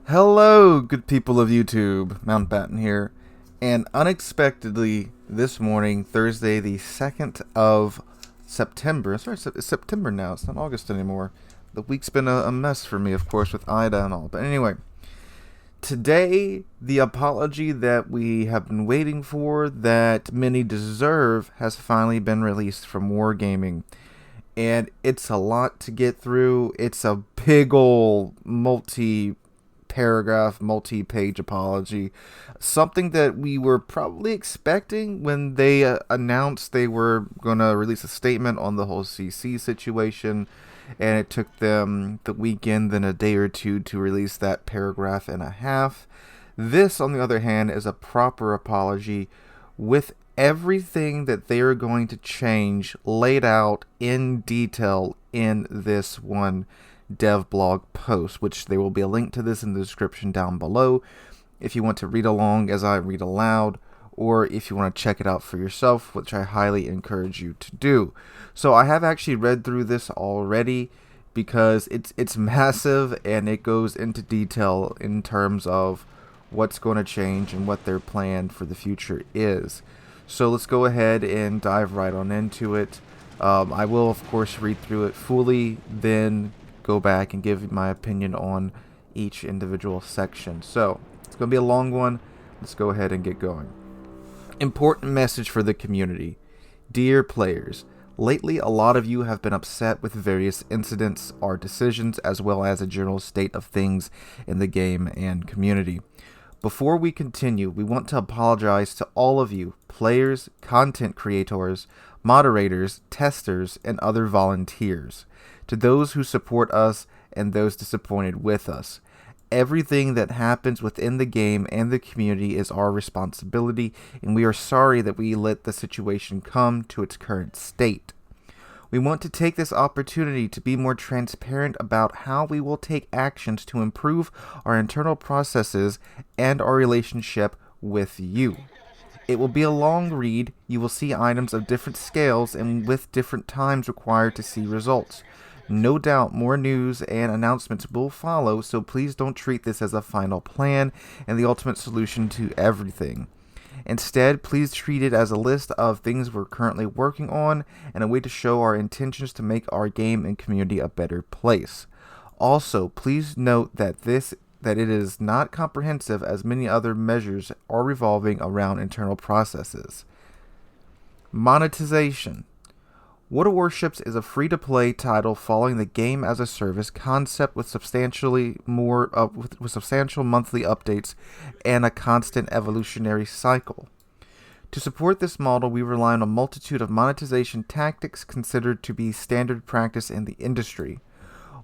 Hello, good people of YouTube. Mountbatten here. And unexpectedly, this morning, Thursday, the 2nd of September. Sorry, it's September now. It's not August anymore. The week's been a mess for me, of course, with Ida and all. But anyway, today, the apology that we have been waiting for, that many deserve, has finally been released from Wargaming. And it's a lot to get through. It's a big ol' multi-paragraph, multi-page apology. Something that we were probably expecting when they announced they were going to release a statement on the whole CC situation. And it took them the weekend, then a day or two to release that paragraph and a half. This, on the other hand, is a proper apology with everything that they are going to change laid out in detail in this one dev blog post, which there will be a link to this in the description down below if you want to read along as I read aloud, or if you want to check it out for yourself, which I highly encourage you to do. So I have actually read through this already because it's massive and it goes into detail in terms of what's going to change and what their plan for the future is. So let's go ahead and dive right on into it. I will, of course, read through it fully, then go back and give my opinion on each individual section. So it's going to be a long one. Let's go ahead and get going. Important message for the community. Dear players, lately a lot of you have been upset with various incidents or decisions, as well as a general state of things in the game and community. Before we continue, we want to apologize to all of you, players, content creators, moderators, testers, and other volunteers, to those who support us and those disappointed with us. Everything that happens within the game and the community is our responsibility, and we are sorry that we let the situation come to its current state. We want to take this opportunity to be more transparent about how we will take actions to improve our internal processes and our relationship with you. It will be a long read. You will see items of different scales and with different times required to see results. No doubt more news and announcements will follow, so please don't treat this as a final plan and the ultimate solution to everything. Instead, please treat it as a list of things we're currently working on and a way to show our intentions to make our game and community a better place. Also, please note that it is not comprehensive, as many other measures are revolving around internal processes. Monetization. What Warships is a free-to-play title following the game-as-a-service concept with substantial monthly updates and a constant evolutionary cycle. To support this model, we rely on a multitude of monetization tactics considered to be standard practice in the industry.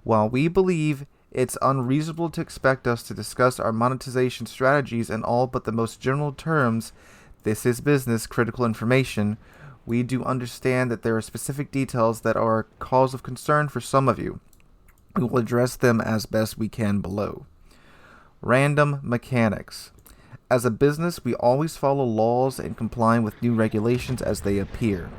While we believe it's unreasonable to expect us to discuss our monetization strategies in all but the most general terms, this is business critical information. We do understand that there are specific details that are a cause of concern for some of you. We will address them as best we can below. Random mechanics. As a business, we always follow laws and comply with new regulations as they appear.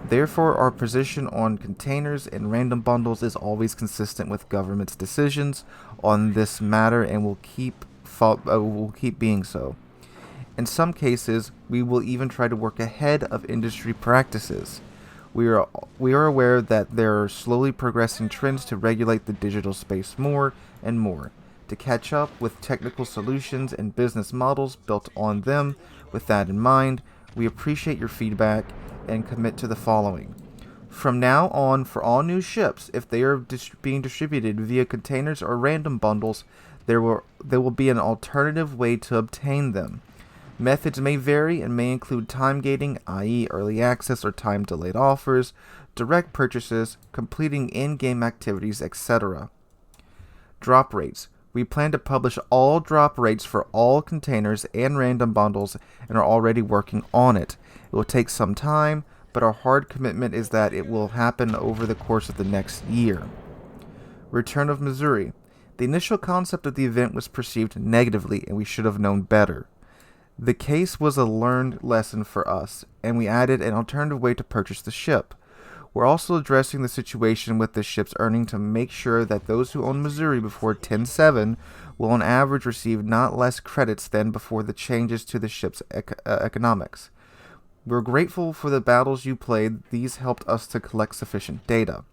Therefore, our position on containers and random bundles is always consistent with government's decisions on this matter and will keep being so. In some cases, we will even try to work ahead of industry practices. We are aware that there are slowly progressing trends to regulate the digital space more and more, to catch up with technical solutions and business models built on them. With that in mind, we appreciate your feedback and commit to the following. From now on, for all new ships, if they are being distributed via containers or random bundles, there will be an alternative way to obtain them. Methods may vary and may include time gating, i.e. early access or time delayed offers, direct purchases, completing in-game activities, etc. Drop rates. We plan to publish all drop rates for all containers and random bundles and are already working on it. It will take some time, but our hard commitment is that it will happen over the course of the next year. Return of Missouri. The initial concept of the event was perceived negatively, and we should have known better. The case was a learned lesson for us, and we added an alternative way to purchase the ship. We're also addressing the situation with the ship's earning to make sure that those who own Missouri before 10.7 will on average receive not less credits than before the changes to the ship's economics. We're grateful for the battles you played. These helped us to collect sufficient data.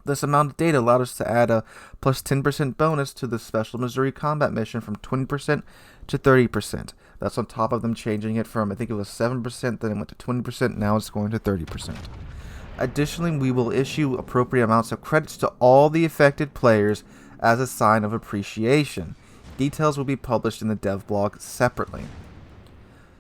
This amount of data allowed us to add a plus 10% bonus to the Special Missouri Combat Mission from 20% to 30%. That's on top of them changing it from, I think it was 7%, then it went to 20%, now it's going to 30%. Additionally, we will issue appropriate amounts of credits to all the affected players as a sign of appreciation. Details will be published in the dev blog separately.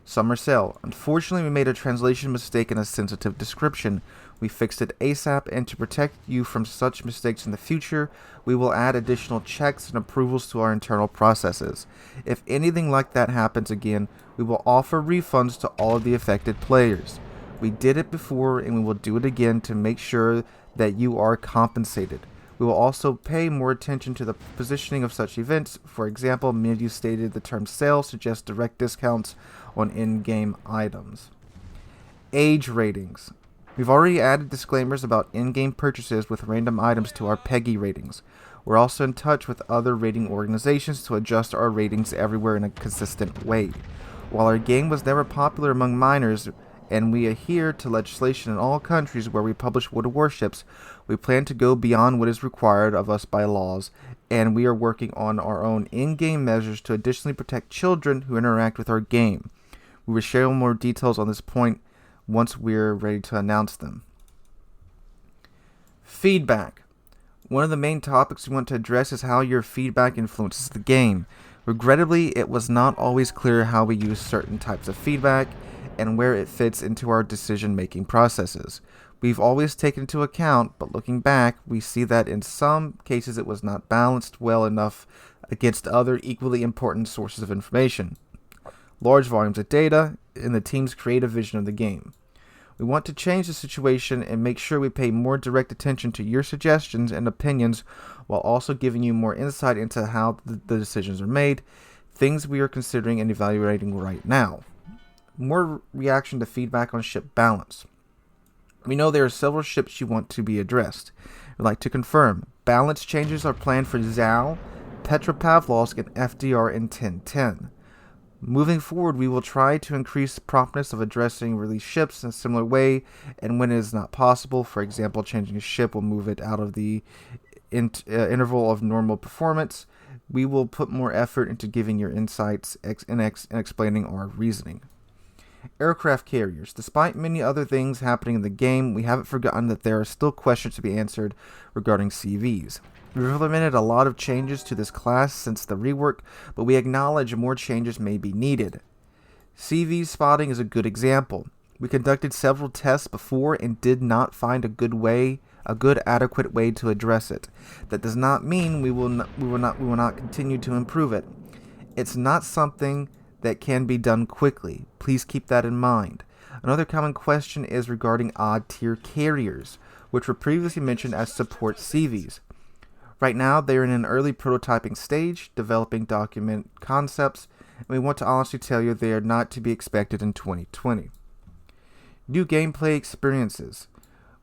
Summer Sale. Unfortunately, we made a translation mistake in a sensitive description. We fixed it ASAP, and to protect you from such mistakes in the future, we will add additional checks and approvals to our internal processes. If anything like that happens again, we will offer refunds to all of the affected players. We did it before, and we will do it again to make sure that you are compensated. We will also pay more attention to the positioning of such events. For example, many of you stated the term sale suggests direct discounts on in-game items. Age ratings. We've already added disclaimers about in-game purchases with random items to our PEGI ratings. We're also in touch with other rating organizations to adjust our ratings everywhere in a consistent way. While our game was never popular among minors, and we adhere to legislation in all countries where we publish Warships, we plan to go beyond what is required of us by laws, and we are working on our own in-game measures to additionally protect children who interact with our game. We will share more details on this point once we're ready to announce them. Feedback. One of the main topics we want to address is how your feedback influences the game. Regrettably, it was not always clear how we use certain types of feedback and where it fits into our decision-making processes. We've always taken into account, but looking back, we see that in some cases it was not balanced well enough against other equally important sources of information. Large volumes of data in the team's creative vision of the game. We want to change the situation and make sure we pay more direct attention to your suggestions and opinions while also giving you more insight into how the decisions are made, things we are considering and evaluating right now. More reaction to feedback on ship balance. We know there are several ships you want to be addressed. We'd like to confirm balance changes are planned for Zal, Petropavlovsk, and FDR in 1010. Moving forward, we will try to increase the promptness of addressing released ships in a similar way, and when it is not possible, for example, changing a ship will move it out of the interval of normal performance, we will put more effort into giving your insights and explaining our reasoning. Aircraft carriers. Despite many other things happening in the game, we haven't forgotten that there are still questions to be answered regarding CVs. We've implemented a lot of changes to this class since the rework, but we acknowledge more changes may be needed. CV spotting is a good example. We conducted several tests before and did not find a good adequate way to address it. That does not mean we will not continue to improve it. It's not something that can be done quickly. Please keep that in mind. Another common question is regarding odd tier carriers, which were previously mentioned as support CVs. Right now, they are in an early prototyping stage, developing document concepts, and we want to honestly tell you they are not to be expected in 2020. New gameplay experiences.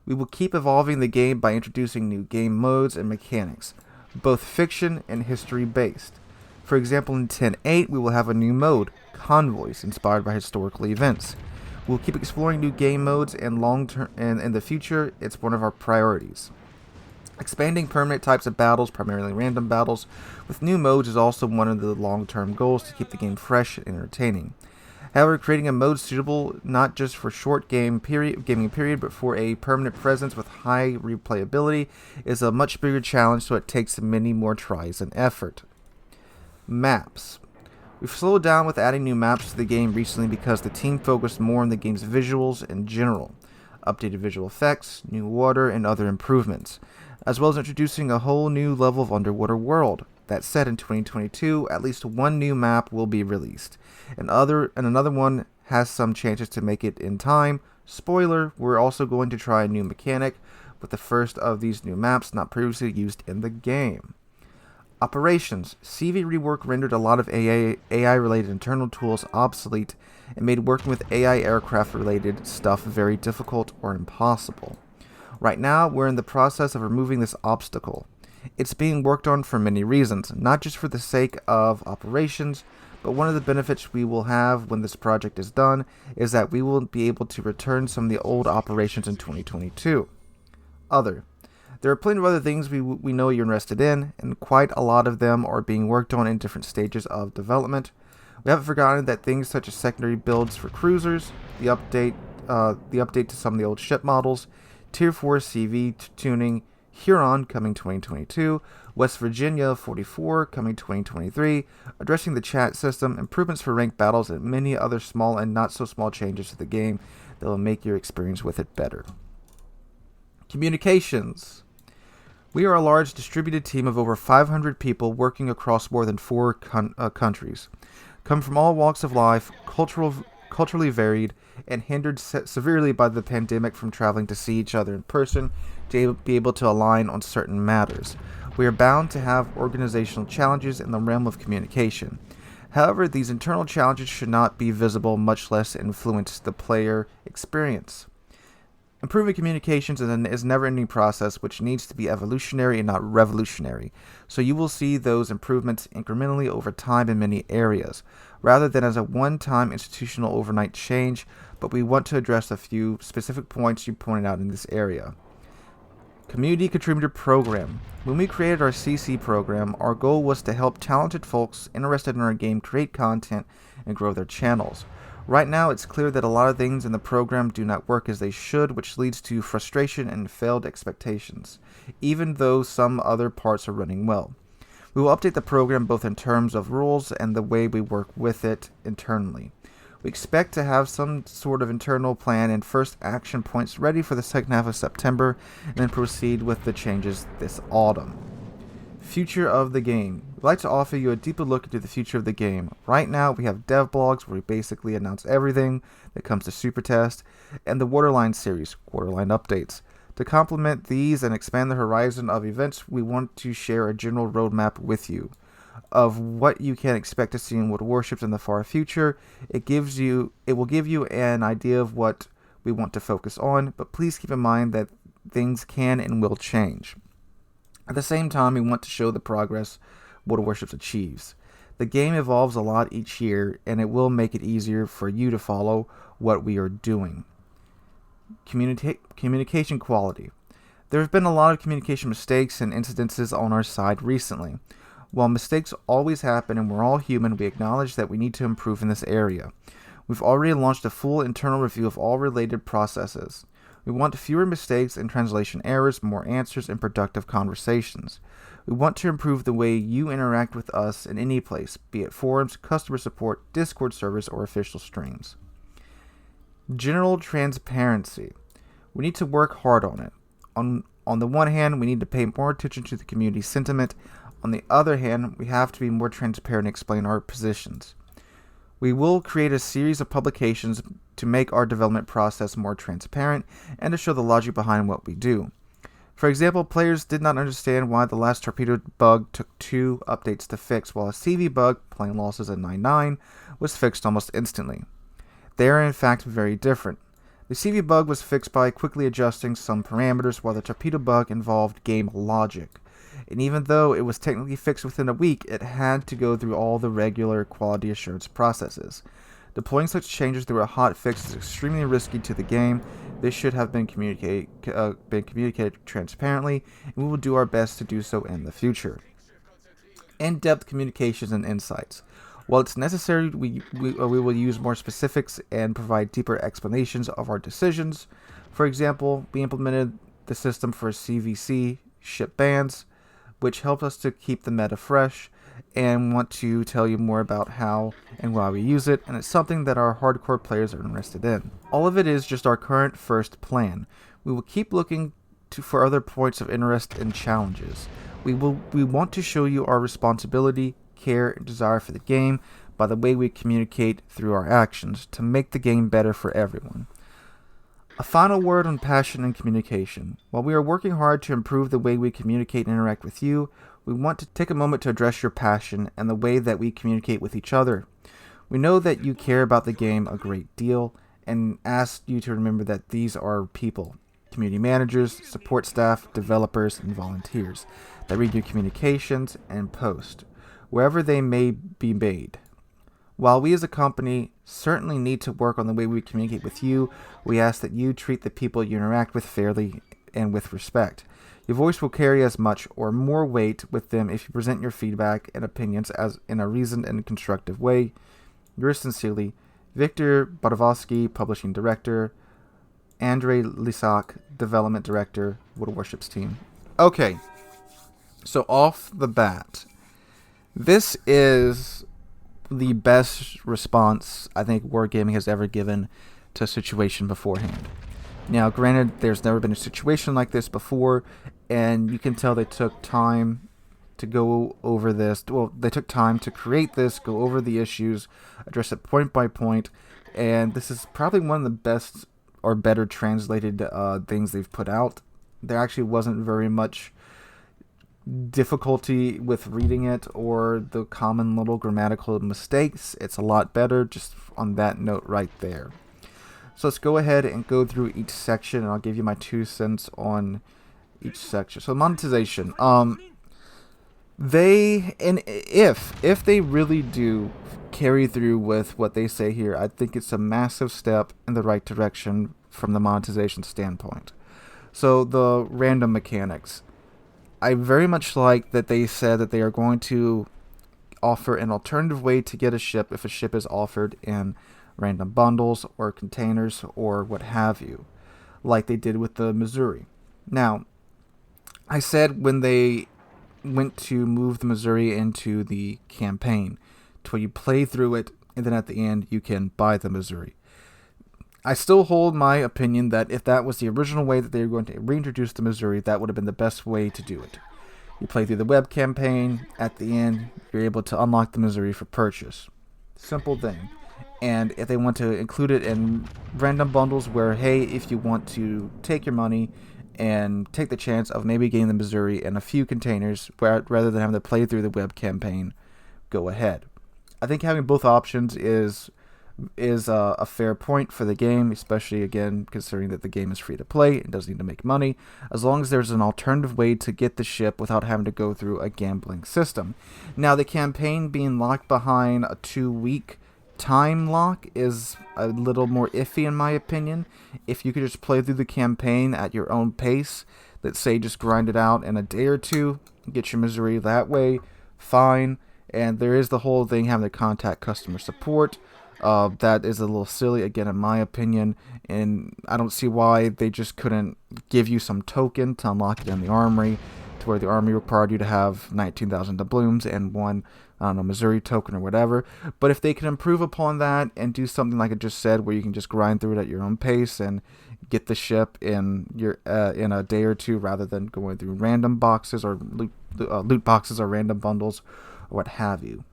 We will keep evolving the game by introducing new game modes and mechanics, both fiction and history-based. For example, in 10.8, we will have a new mode, Convoys, inspired by historical events. We'll keep exploring new game modes and in the future, it's one of our priorities. Expanding permanent types of battles, primarily random battles, with new modes is also one of the long-term goals to keep the game fresh and entertaining. However, creating a mode suitable not just for short gaming period, but for a permanent presence with high replayability is a much bigger challenge, so it takes many more tries and effort. Maps. We've slowed down with adding new maps to the game recently because the team focused more on the game's visuals in general, updated visual effects, new water, and other improvements, as well as introducing a whole new level of underwater world. That said, in 2022, at least one new map will be released, and another one has some chances to make it in time. Spoiler, we're also going to try a new mechanic with the first of these new maps not previously used in the game. Operations. CV rework rendered a lot of AI-related internal tools obsolete and made working with AI aircraft-related stuff very difficult or impossible. Right now, we're in the process of removing this obstacle. It's being worked on for many reasons, not just for the sake of operations, but one of the benefits we will have when this project is done is that we will be able to return some of the old operations in 2022. There are plenty of other things we know you're interested in, and quite a lot of them are being worked on in different stages of development. We haven't forgotten that things such as secondary builds for cruisers, the update to some of the old ship models, Tier 4 CV tuning, Huron coming 2022, West Virginia 44 coming 2023, addressing the chat system, improvements for ranked battles, and many other small and not so small changes to the game that will make your experience with it better. Communications. We are a large distributed team of over 500 people working across more than 4 countries. Come from all walks of life, culturally varied, and hindered severely by the pandemic from traveling to see each other in person to be able to align on certain matters. We are bound to have organizational challenges in the realm of communication. However, these internal challenges should not be visible, much less influence the player experience. Improving communications is a never-ending process which needs to be evolutionary and not revolutionary, so you will see those improvements incrementally over time in many areas, rather than as a one-time institutional overnight change, but we want to address a few specific points you pointed out in this area. Community Contributor Program. When we created our CC program, our goal was to help talented folks interested in our game create content and grow their channels. Right now, it's clear that a lot of things in the program do not work as they should, which leads to frustration and failed expectations, even though some other parts are running well. We will update the program both in terms of rules and the way we work with it internally. We expect to have some sort of internal plan and first action points ready for the second half of September, and then proceed with the changes this autumn. Future of the game. We'd like to offer you a deeper look into the future of the game. Right now, we have dev blogs where we basically announce everything that comes to Super Test, and the Waterline series, Waterline Updates. To complement these and expand the horizon of events, we want to share a general roadmap with you of what you can expect to see in World Warships in the far future. It will give you an idea of what we want to focus on, but please keep in mind that things can and will change. At the same time, we want to show the progress World Warships achieves. The game evolves a lot each year, and it will make it easier for you to follow what we are doing. Communication quality. There have been a lot of communication mistakes and incidences on our side recently. While mistakes always happen and we're all human, we acknowledge that we need to improve in this area. We've already launched a full internal review of all related processes. We want fewer mistakes and translation errors, more answers, and productive conversations. We want to improve the way you interact with us in any place, be it forums, customer support, Discord servers, or official streams. General transparency. We need to work hard on it. On the one hand, we need to pay more attention to the community sentiment. On the other hand, we have to be more transparent and explain our positions. We will create a series of publications to make our development process more transparent and to show the logic behind what we do. For example, players did not understand why the last torpedo bug took 2 updates to fix, while a CV bug, plane losses at 9.9, was fixed almost instantly. They are in fact very different. The CV bug was fixed by quickly adjusting some parameters, while the torpedo bug involved game logic. And even though it was technically fixed within a week, it had to go through all the regular quality assurance processes. Deploying such changes through a hot fix is extremely risky to the game. This should have been communicated transparently, and we will do our best to do so in the future. In-depth communications and insights. While it's necessary, we will use more specifics and provide deeper explanations of our decisions. For example, we implemented the system for CVC, ship bans, which helped us to keep the meta fresh, and want to tell you more about how and why we use it, and it's something that our hardcore players are interested in. All of it is just our current first plan. We will keep looking for other points of interest and challenges. We want to show you our responsibility, care, and desire for the game by the way we communicate through our actions to make the game better for everyone. A final word on passion and communication. While we are working hard to improve the way we communicate and interact with you, we want to take a moment to address your passion and the way that we communicate with each other. We know that you care about the game a great deal and ask you to remember that these are people. community managers, support staff, developers, and volunteers that read your communications and post, wherever they may be made. While we as a company certainly need to work on the way we communicate with you, we ask that you treat the people you interact with fairly and with respect. Your voice will carry as much or more weight with them if you present your feedback and opinions as in a reasoned and constructive way. Yours sincerely, Victor Bodovsky, Publishing Director, Andrei Lisak, Development Director, Warships Team. Okay, so off the bat, this is the best response I think Wargaming has ever given to a situation beforehand. Now, granted, there's never been a situation like this before, and you can tell they took time to go over this. Well, they took time to create this, go over the issues, address it point by point, and this is probably one of the best or better translated things they've put out. There actually wasn't very much difficulty with reading it or the common little grammatical mistakes. It's a lot better just on that note right there. So let's go ahead and go through each section, and I'll give you my 2 cents on each section. So monetization. If they really do carry through with what they say here, I think it's a massive step in the right direction from the monetization standpoint. So the random mechanics. I very much like that they said that they are going to offer an alternative way to get a ship if a ship is offered in random bundles or containers or what have you, like they did with the Missouri. Now, I said when they went to move the Missouri into the campaign, to where you play through it, and then at the end you can buy the Missouri. I still hold my opinion that if that was the original way that they were going to reintroduce the Missouri, that would have been the best way to do it. You play through the web campaign, at the end, you're able to unlock the Missouri for purchase. Simple thing. And if they want to include it in random bundles where, hey, if you want to take your money and take the chance of maybe getting the Missouri in a few containers rather than having to play through the web campaign, go ahead. I think having both options is a fair point for the game, especially, again, considering that the game is free to play and doesn't need to make money, as long as there's an alternative way to get the ship without having to go through a gambling system. Now, the campaign being locked behind a 2-week time lock is a little more iffy in my opinion. If you could just play through the campaign at your own pace, let's say just grind it out in a day or two, get your Missouri that way, fine. And there is the whole thing having to contact customer support. That is a little silly, again, in my opinion, and I don't see why they just couldn't give you some token to unlock it in the armory, to where the armory required you to have 19,000 doubloons and one, I don't know, Missouri token or whatever. But if they can improve upon that and do something like I just said, where you can just grind through it at your own pace and get the ship in a day or two, rather than going through random boxes or loot boxes or random bundles or what have you.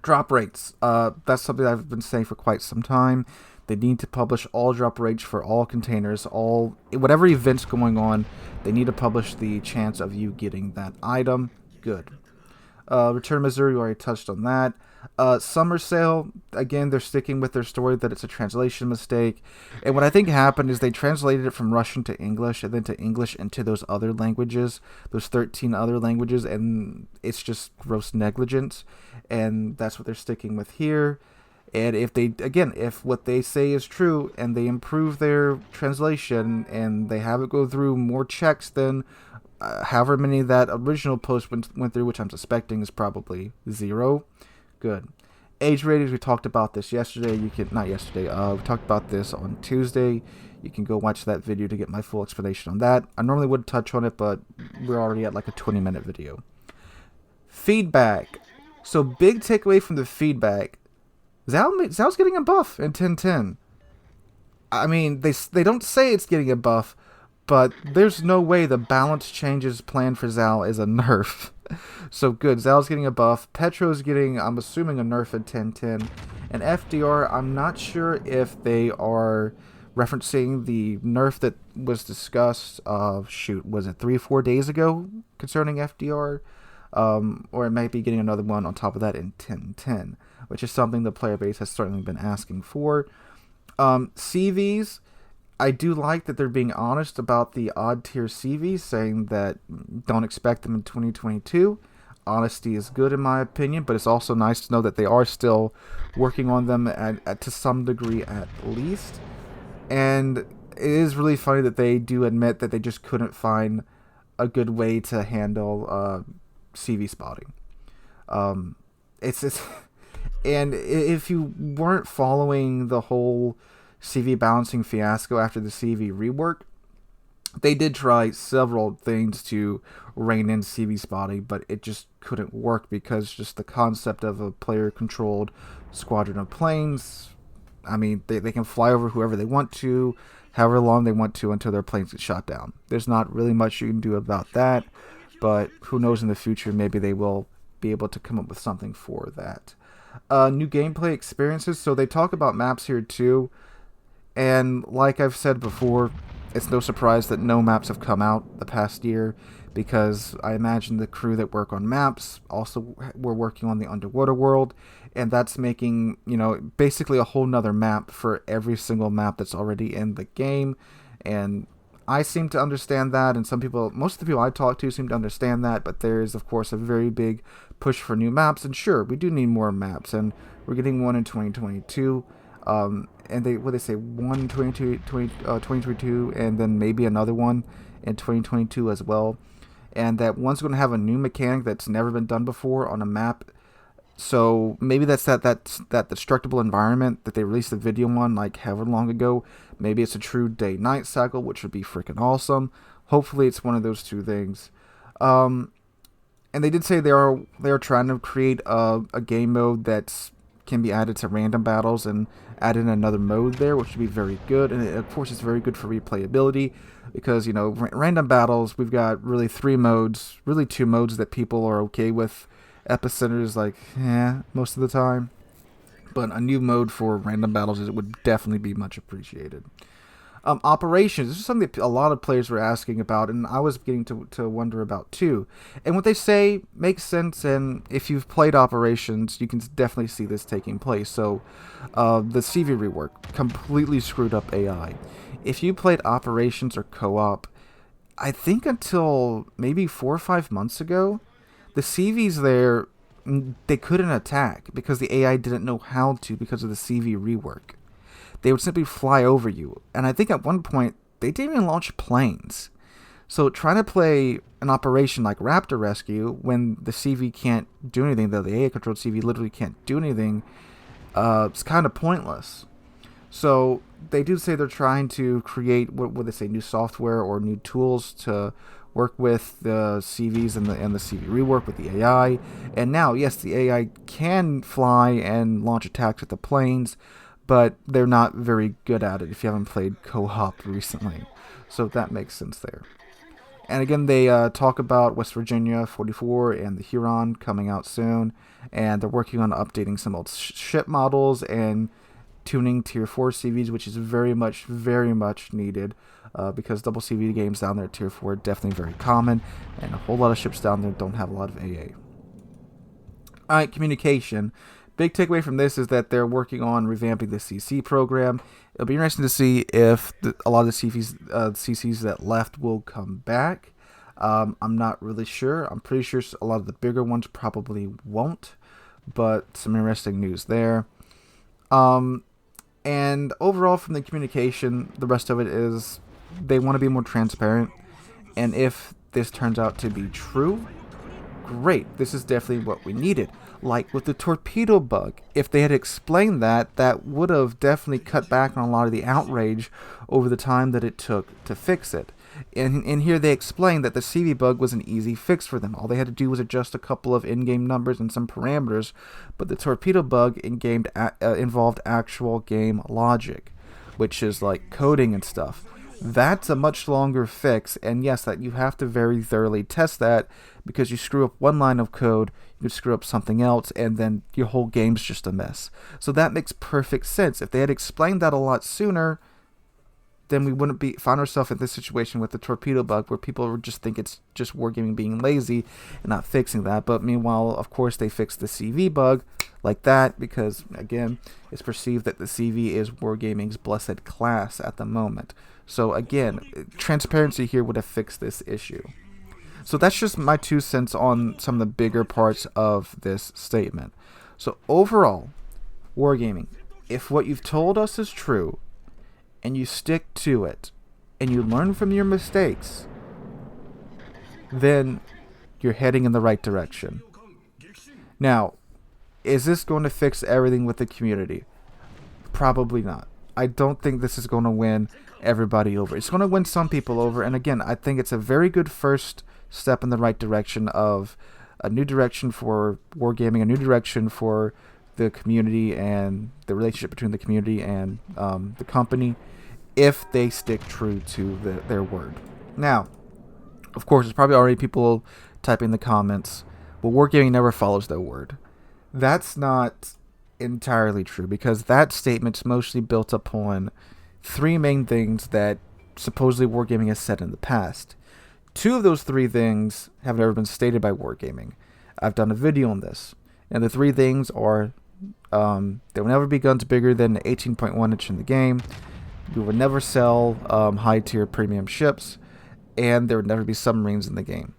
Drop rates. That's something I've been saying for quite some time. They need to publish all drop rates for all containers, whatever events going on. They need to publish the chance of you getting that item. Good. Return Missouri, we already touched on that. Summer sale, again, they're sticking with their story that it's a translation mistake. And what I think happened is they translated it from Russian to English and then to English into those other languages, those 13 other languages, and it's just gross negligence. And that's what they're sticking with here. And if what they say is true and they improve their translation and they have it go through more checks than however many that original post went through, which I'm suspecting is probably 0. Good. Age ratings, we talked about this yesterday. We talked about this on Tuesday. You can go watch that video to get my full explanation on that. I normally would touch on it, but we're already at like a 20-minute video. Feedback. So big takeaway from the feedback. Zal's getting a buff in 10.10. I mean, they don't say it's getting a buff, but there's no way the balance changes planned for Zal is a nerf. So good, Zal's getting a buff. Petro's getting, I'm assuming, a nerf at 10.10. And FDR, I'm not sure if they are referencing the nerf that was discussed, was it 3-4 days ago concerning FDR? Or it might be getting another one on top of that in 10.10, which is something the player base has certainly been asking for. CVs, I do like that they're being honest about the odd tier CVs, saying that don't expect them in 2022. Honesty is good in my opinion, but it's also nice to know that they are still working on them to some degree at least. And it is really funny that they do admit that they just couldn't find a good way to handle CV spotting. It's and if you weren't following the whole CV balancing fiasco after the CV rework, they did try several things to rein in CV spotting, but it just couldn't work because just the concept of a player-controlled squadron of planes. I mean, they can fly over whoever they want to, however long they want to, until their planes get shot down. There's not really much you can do about that, but who knows in the future, maybe they will be able to come up with something for that. New gameplay experiences. So they talk about maps here too. And like I've said before, it's no surprise that no maps have come out the past year, because I imagine the crew that work on maps also were working on the underwater world, and that's making, basically a whole nother map for every single map that's already in the game. And I seem to understand that, and most of the people I talk to seem to understand that, but there is, of course, a very big push for new maps, and sure, we do need more maps, and we're getting one in 2022. And they say one in 2022, and then maybe another one in 2022 as well. And that one's going to have a new mechanic that's never been done before on a map. So maybe that's that destructible environment that they released the video on like however long ago. Maybe it's a true day-night cycle, which would be freaking awesome. Hopefully it's one of those two things. And they did say they are trying to create a game mode that's can be added to random battles and add in another mode there, which would be very good. And of course, it's very good for replayability because, random battles, we've got really two modes that people are okay with. Epicenter's like, most of the time. But a new mode for random battles would definitely be much appreciated. Operations. This is something that a lot of players were asking about, and I was beginning to wonder about too. And what they say makes sense, and if you've played Operations, you can definitely see this taking place. So, the CV rework completely screwed up AI. If you played Operations or co-op, I think until maybe 4 or 5 months ago, the CVs there, they couldn't attack because the AI didn't know how to because of the CV rework. They would simply fly over you. And I think at one point, they didn't even launch planes. So trying to play an operation like Raptor Rescue when the CV can't do anything, though the AI-controlled CV literally can't do anything, it's kind of pointless. So they do say they're trying to create, what would they say, new software or new tools to work with the CVs and the CV rework with the AI. And now, yes, the AI can fly and launch attacks at the planes, but they're not very good at it if you haven't played co-op recently. So that makes sense there. And again, they talk about West Virginia 44 and the Huron coming out soon, and they're working on updating some old ship models and tuning Tier 4 CVs, which is very much needed, because double CV games down there at Tier 4 are definitely very common, and a whole lot of ships down there don't have a lot of AA. Alright, communication. Big takeaway from this is that they're working on revamping the CC program. It'll be interesting to see if a lot of the CCs that left will come back. I'm not really sure. I'm pretty sure a lot of the bigger ones probably won't, but some interesting news there. And overall from the communication, the rest of it is they want to be more transparent. And if this turns out to be true, great. This is definitely what we needed. Like with the torpedo bug, if they had explained that, that would have definitely cut back on a lot of the outrage over the time that it took to fix it. And here they explained that the CV bug was an easy fix for them. All they had to do was adjust a couple of in-game numbers and some parameters, but the torpedo bug involved actual game logic, which is like coding and stuff. That's a much longer fix, and yes, that you have to very thoroughly test that, because you screw up one line of code, you screw up something else, and then your whole game's just a mess. So that makes perfect sense. If they had explained that a lot sooner, then we wouldn't find ourselves in this situation with the torpedo bug, where people would just think it's just Wargaming being lazy and not fixing that. But meanwhile, of course, they fixed the CV bug like that, because again, it's perceived that the CV is Wargaming's blessed class at the moment. So again, transparency here would have fixed this issue. So that's just my 2 cents on some of the bigger parts of this statement. So overall, Wargaming, if what you've told us is true, and you stick to it, and you learn from your mistakes, then you're heading in the right direction. Now, is this going to fix everything with the community? Probably not. I don't think this is going to win everybody over. It's going to win some people over, and again, I think it's a very good first step in the right direction of a new direction for Wargaming, a new direction for the community and the relationship between the community and the company, if they stick true to their word. Now, of course, there's probably already people typing in the comments, well, Wargaming never follows their word. That's not entirely true, because that statement's mostly built upon 3 main things that supposedly Wargaming has said in the past. 2 of those 3 things have never been stated by Wargaming. I've done a video on this, and the 3 things are there will never be guns bigger than 18.1 inch in the game, we will never sell high-tier premium ships, and there would never be submarines in the game.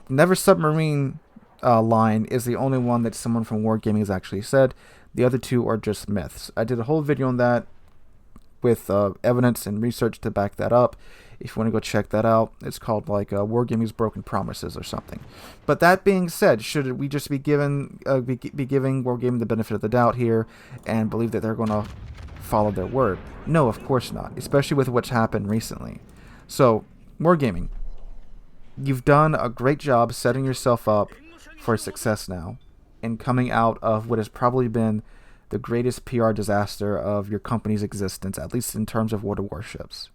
The never submarine line is the only one that someone from Wargaming has actually said. The other 2 are just myths. I did a whole video on that with evidence and research to back that up. If you want to go check that out, it's called like Wargaming's Broken Promises or something. But that being said, should we just be giving Wargaming the benefit of the doubt here and believe that they're going to follow their word? No, of course not, especially with what's happened recently. So, Wargaming, you've done a great job setting yourself up for success now and coming out of what has probably been the greatest PR disaster of your company's existence, at least in terms of World of Warships.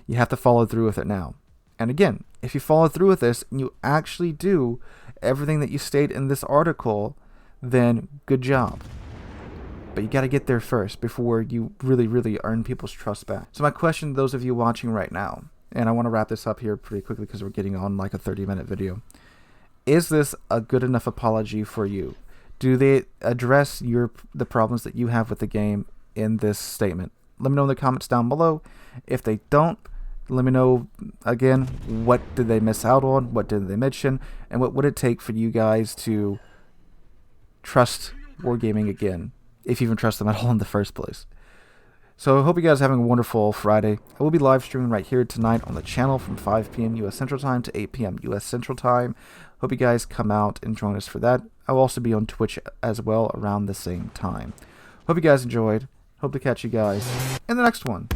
You have to follow through with it now. And again, if you follow through with this and you actually do everything that you state in this article, then good job. But you got to get there first before you really earn people's trust back. So my question to those of you watching right now, and I want to wrap this up here pretty quickly because we're getting on like a 30-minute video. Is this a good enough apology for you? Do they address the problems that you have with the game in this statement? Let me know in the comments down below. If they don't, let me know again, what did they miss out on? What did they mention? And what would it take for you guys to trust Wargaming again, if you even trust them at all in the first place? So I hope you guys are having a wonderful Friday. I will be live streaming right here tonight on the channel from 5 p.m. U.S. Central Time to 8 p.m. U.S. Central Time. Hope you guys come out and join us for that. I will also be on Twitch as well around the same time. Hope you guys enjoyed. Hope to catch you guys in the next one.